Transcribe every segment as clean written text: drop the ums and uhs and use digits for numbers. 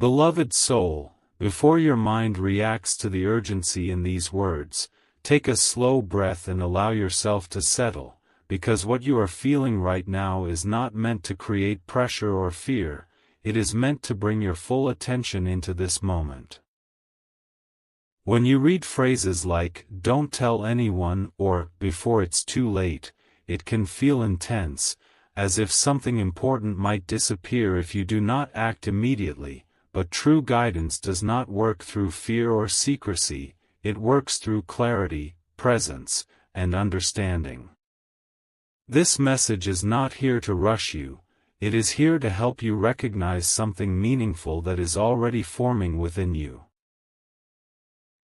Beloved soul, before your mind reacts to the urgency in these words, take a slow breath and allow yourself to settle, because what you are feeling right now is not meant to create pressure or fear, it is meant to bring your full attention into this moment. When you read phrases like, "Don't tell anyone," or, "Before it's too late," it can feel intense, as if something important might disappear if you do not act immediately, but true guidance does not work through fear or secrecy, it works through clarity, presence, and understanding. This message is not here to rush you, it is here to help you recognize something meaningful that is already forming within you.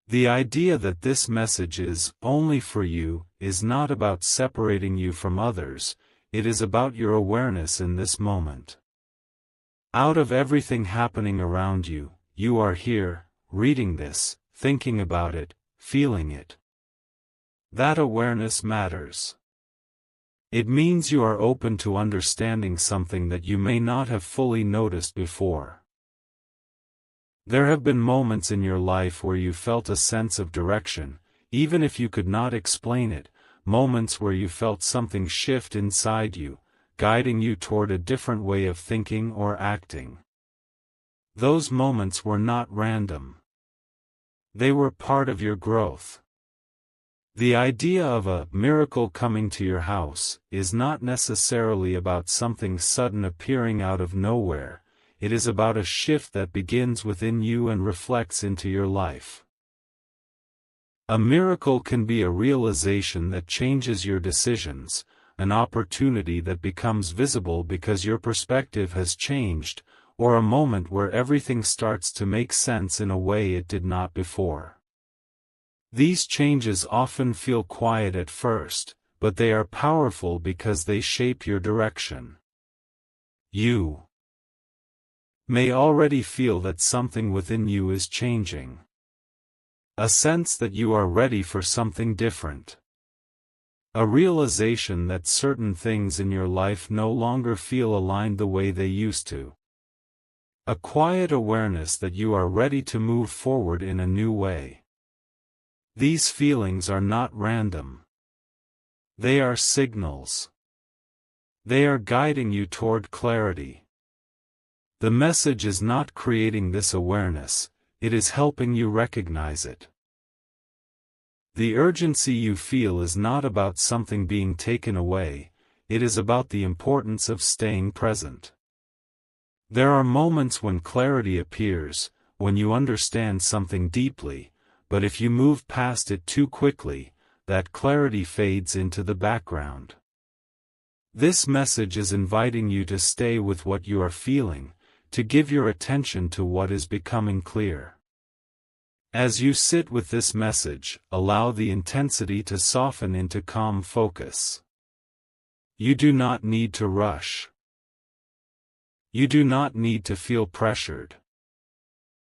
The idea that this message is only for you is not about separating you from others, it is about your awareness in this moment. Out of everything happening around you, you are here, reading this, thinking about it, feeling it. That awareness matters. It means you are open to understanding something that you may not have fully noticed before. There have been moments in your life where you felt a sense of direction, even if you could not explain it, moments where you felt something shift inside you, guiding you toward a different way of thinking or acting. Those moments were not random. They were part of your growth. The idea of a miracle coming to your house is not necessarily about something sudden appearing out of nowhere. It is about a shift that begins within you and reflects into your life. A miracle can be a realization that changes your decisions, an opportunity that becomes visible because your perspective has changed, or a moment where everything starts to make sense in a way it did not before. These changes often feel quiet at first, but they are powerful because they shape your direction. You may already feel that something within you is changing. A sense that you are ready for something different. A realization that certain things in your life no longer feel aligned the way they used to. A quiet awareness that you are ready to move forward in a new way. These feelings are not random. They are signals. They are guiding you toward clarity. The message is not creating this awareness, it is helping you recognize it. The urgency you feel is not about something being taken away, it is about the importance of staying present. There are moments when clarity appears, when you understand something deeply, but if you move past it too quickly, that clarity fades into the background. This message is inviting you to stay with what you are feeling, to give your attention to what is becoming clear. As you sit with this message, allow the intensity to soften into calm focus. You do not need to rush. You do not need to feel pressured.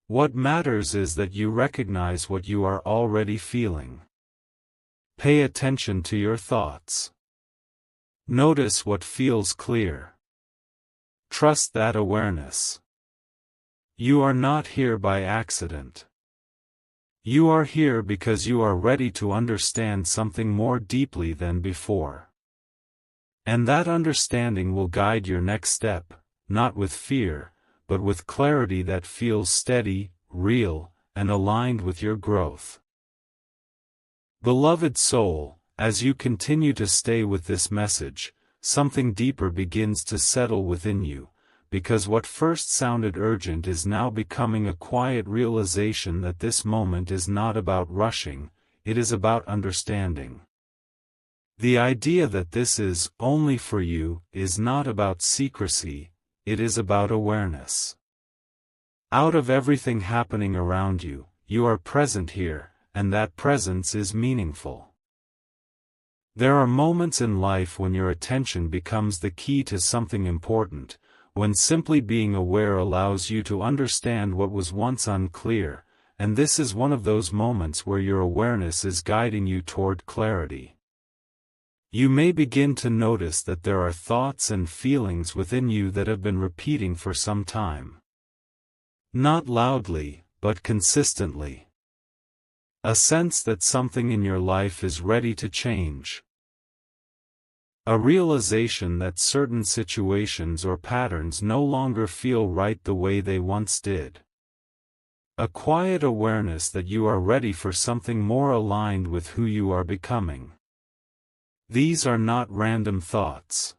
What matters is that you recognize what you are already feeling. Pay attention to your thoughts. Notice what feels clear. Trust that awareness. You are not here by accident. You are here because you are ready to understand something more deeply than before. And that understanding will guide your next step, not with fear, but with clarity that feels steady, real, and aligned with your growth. Beloved soul, as you continue to stay with this message, something deeper begins to settle within you, because what first sounded urgent is now becoming a quiet realization that this moment is not about rushing, it is about understanding. The idea that this is only for you is not about secrecy, it is about awareness. Out of everything happening around you, you are present here, and that presence is meaningful. There are moments in life when your attention becomes the key to something important, when simply being aware allows you to understand what was once unclear, and this is one of those moments where your awareness is guiding you toward clarity. You may begin to notice that there are thoughts and feelings within you that have been repeating for some time. Not loudly, but consistently. A sense that something in your life is ready to change. A realization that certain situations or patterns no longer feel right the way they once did. A quiet awareness that you are ready for something more aligned with who you are becoming. These are not random thoughts.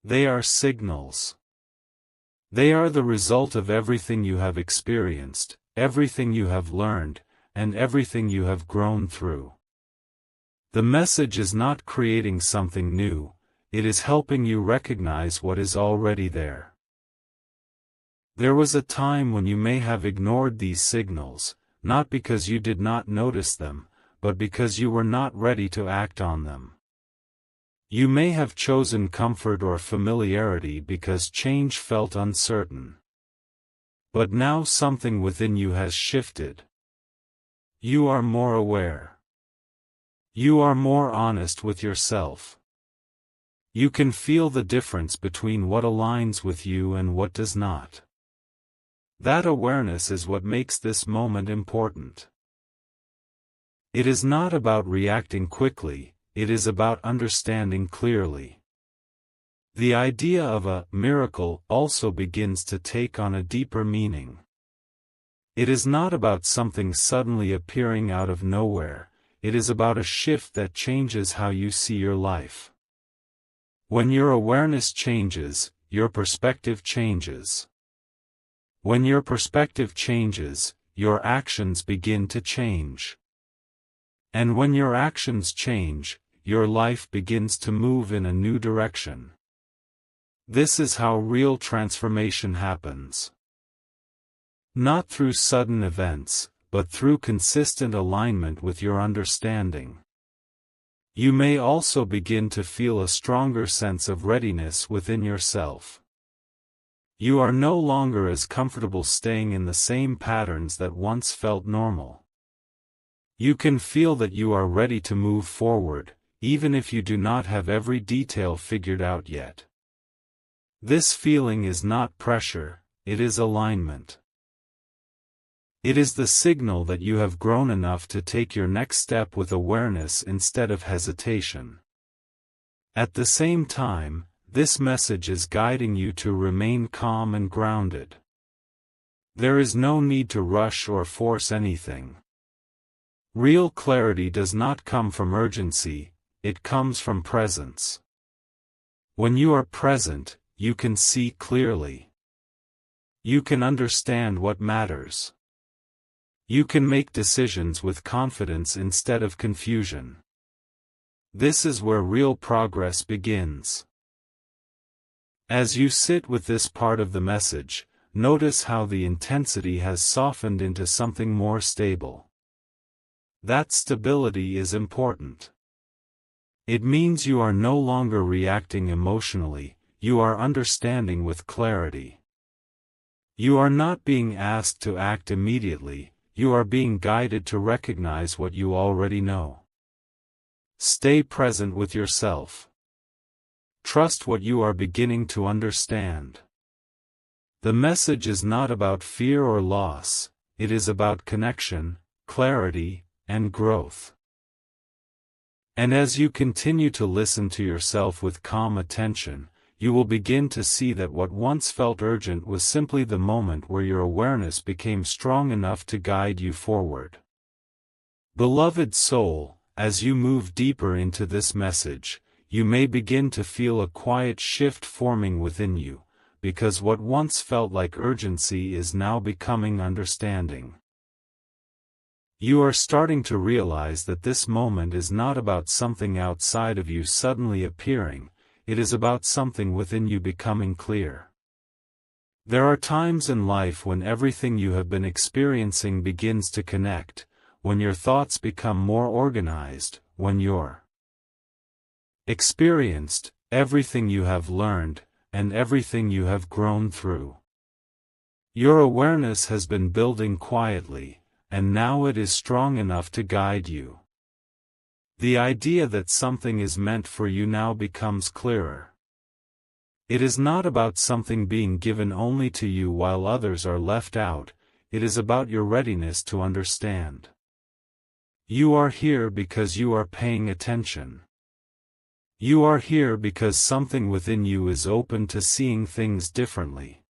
They are signals. They are the result of everything you have experienced, everything you have learned, and everything you have grown through. The message is not creating something new, it is helping you recognize what is already there. There was a time when you may have ignored these signals, not because you did not notice them, but because you were not ready to act on them. You may have chosen comfort or familiarity because change felt uncertain. But now something within you has shifted. You are more aware. You are more honest with yourself. You can feel the difference between what aligns with you and what does not. That awareness is what makes this moment important. It is not about reacting quickly, it is about understanding clearly. The idea of a miracle also begins to take on a deeper meaning. It is not about something suddenly appearing out of nowhere, it is about a shift that changes how you see your life. When your awareness changes, your perspective changes. When your perspective changes, your actions begin to change. And when your actions change, your life begins to move in a new direction. This is how real transformation happens. Not through sudden events, but through consistent alignment with your understanding. You may also begin to feel a stronger sense of readiness within yourself. You are no longer as comfortable staying in the same patterns that once felt normal. You can feel that you are ready to move forward, even if you do not have every detail figured out yet. This feeling is not pressure, it is alignment. It is the signal that you have grown enough to take your next step with awareness instead of hesitation. At the same time, this message is guiding you to remain calm and grounded. There is no need to rush or force anything. Real clarity does not come from urgency, it comes from presence. When you are present, you can see clearly. You can understand what matters. You can make decisions with confidence instead of confusion. This is where real progress begins. As you sit with this part of the message, notice how the intensity has softened into something more stable. That stability is important. It means you are no longer reacting emotionally, you are understanding with clarity. You are not being asked to act immediately, you are being guided to recognize what you already know. Stay present with yourself. Trust what you are beginning to understand. The message is not about fear or loss, it is about connection, clarity, and growth. And as you continue to listen to yourself with calm attention, you will begin to see that what once felt urgent was simply the moment where your awareness became strong enough to guide you forward. Beloved soul, as you move deeper into this message, you may begin to feel a quiet shift forming within you, because what once felt like urgency is now becoming understanding. You are starting to realize that this moment is not about something outside of you suddenly appearing, it is about something within you becoming clear. There are times in life when everything you have been experiencing begins to connect, when your thoughts become more organized, when you're experienced, everything you have learned, and everything you have grown through. Your awareness has been building quietly, and now it is strong enough to guide you. The idea that something is meant for you now becomes clearer. It is not about something being given only to you while others are left out, it is about your readiness to understand. You are here because you are paying attention. You are here because something within you is open to seeing things differently.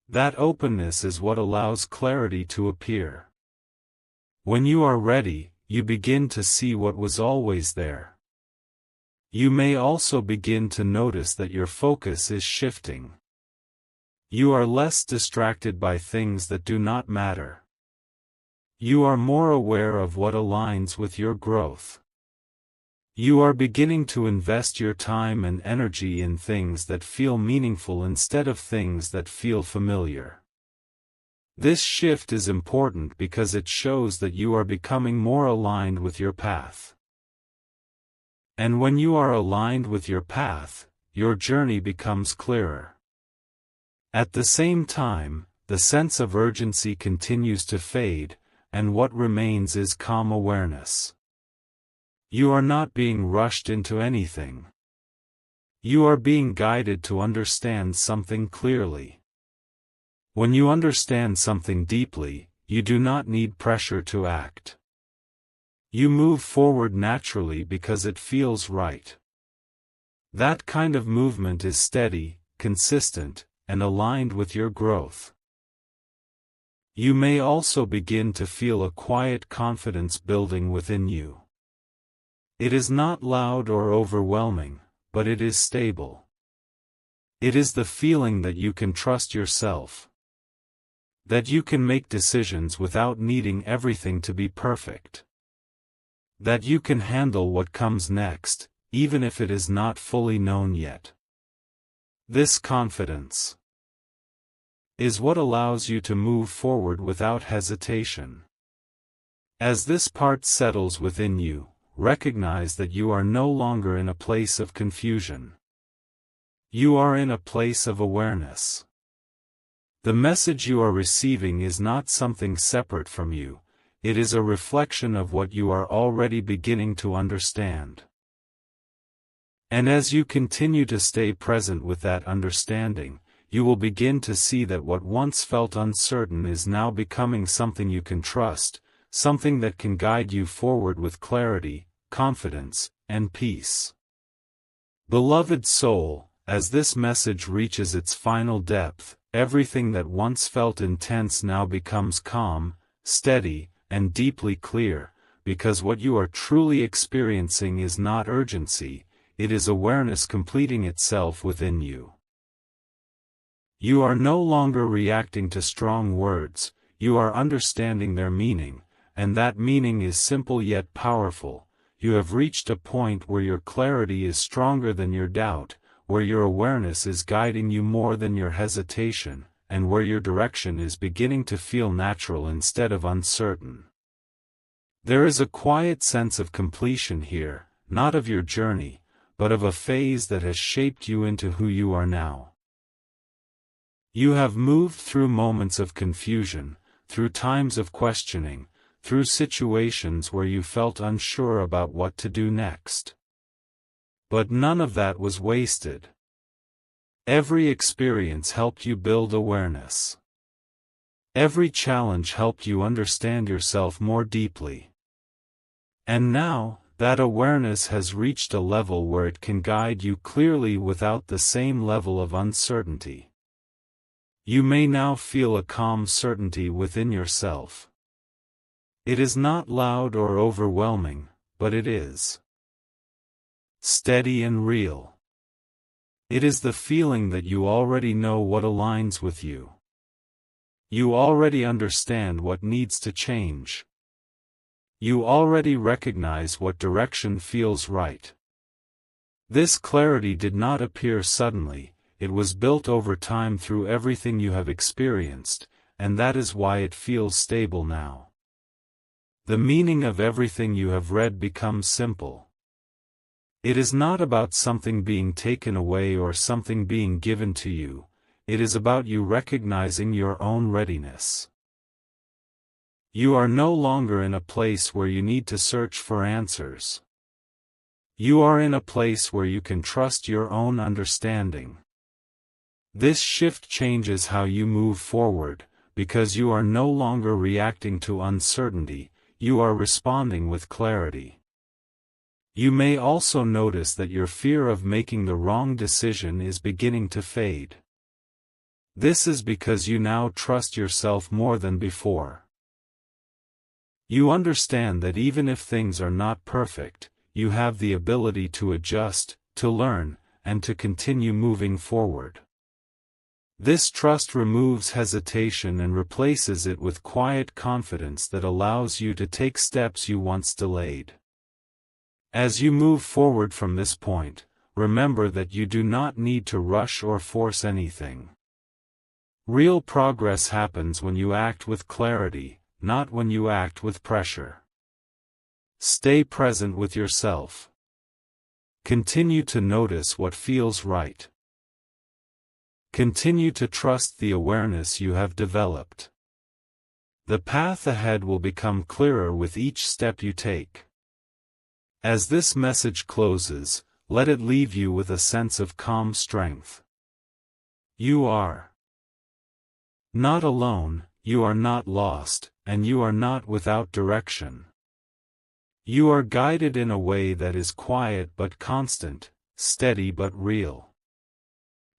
That openness is what allows clarity to appear. When you are ready, you begin to see what was always there. You may also begin to notice that your focus is shifting. You are less distracted by things that do not matter. You are more aware of what aligns with your growth. You are beginning to invest your time and energy in things that feel meaningful instead of things that feel familiar. This shift is important because it shows that you are becoming more aligned with your path. And when you are aligned with your path, your journey becomes clearer. At the same time, the sense of urgency continues to fade, and what remains is calm awareness. You are not being rushed into anything. You are being guided to understand something clearly. When you understand something deeply, you do not need pressure to act. You move forward naturally because it feels right. That kind of movement is steady, consistent, and aligned with your growth. You may also begin to feel a quiet confidence building within you. It is not loud or overwhelming, but it is stable. It is the feeling that you can trust yourself. That you can make decisions without needing everything to be perfect. That you can handle what comes next, even if it is not fully known yet. This confidence is what allows you to move forward without hesitation. As this part settles within you, recognize that you are no longer in a place of confusion. You are in a place of awareness. The message you are receiving is not something separate from you, it is a reflection of what you are already beginning to understand. And as you continue to stay present with that understanding, you will begin to see that what once felt uncertain is now becoming something you can trust, something that can guide you forward with clarity, confidence, and peace. Beloved soul, as this message reaches its final depth, everything that once felt intense now becomes calm, steady, and deeply clear, because what you are truly experiencing is not urgency, it is awareness completing itself within you. You are no longer reacting to strong words, you are understanding their meaning, and that meaning is simple yet powerful. You have reached a point where your clarity is stronger than your doubt, where your awareness is guiding you more than your hesitation, and where your direction is beginning to feel natural instead of uncertain. There is a quiet sense of completion here, not of your journey, but of a phase that has shaped you into who you are now. You have moved through moments of confusion, through times of questioning, through situations where you felt unsure about what to do next. But none of that was wasted. Every experience helped you build awareness. Every challenge helped you understand yourself more deeply. And now, that awareness has reached a level where it can guide you clearly without the same level of uncertainty. You may now feel a calm certainty within yourself. It is not loud or overwhelming, but it is steady and real. It is the feeling that you already know what aligns with you. You already understand what needs to change. You already recognize what direction feels right. This clarity did not appear suddenly, it was built over time through everything you have experienced, and that is why it feels stable now. The meaning of everything you have read becomes simple. It is not about something being taken away or something being given to you, it is about you recognizing your own readiness. You are no longer in a place where you need to search for answers. You are in a place where you can trust your own understanding. This shift changes how you move forward, because you are no longer reacting to uncertainty, you are responding with clarity. You may also notice that your fear of making the wrong decision is beginning to fade. This is because you now trust yourself more than before. You understand that even if things are not perfect, you have the ability to adjust, to learn, and to continue moving forward. This trust removes hesitation and replaces it with quiet confidence that allows you to take steps you once delayed. As you move forward from this point, remember that you do not need to rush or force anything. Real progress happens when you act with clarity, not when you act with pressure. Stay present with yourself. Continue to notice what feels right. Continue to trust the awareness you have developed. The path ahead will become clearer with each step you take. As this message closes, let it leave you with a sense of calm strength. You are not alone, you are not lost, and you are not without direction. You are guided in a way that is quiet but constant, steady but real.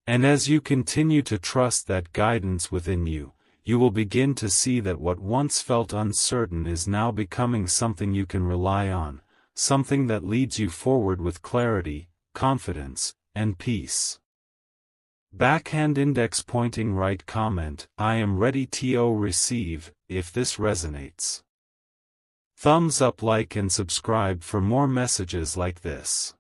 And as you continue to trust that guidance within you, you will begin to see that what once felt uncertain is now becoming something you can rely on, something that leads you forward with clarity, confidence, and peace. Backhand index pointing right comment, I am ready to receive, if this resonates. Thumbs up, like and subscribe for more messages like this.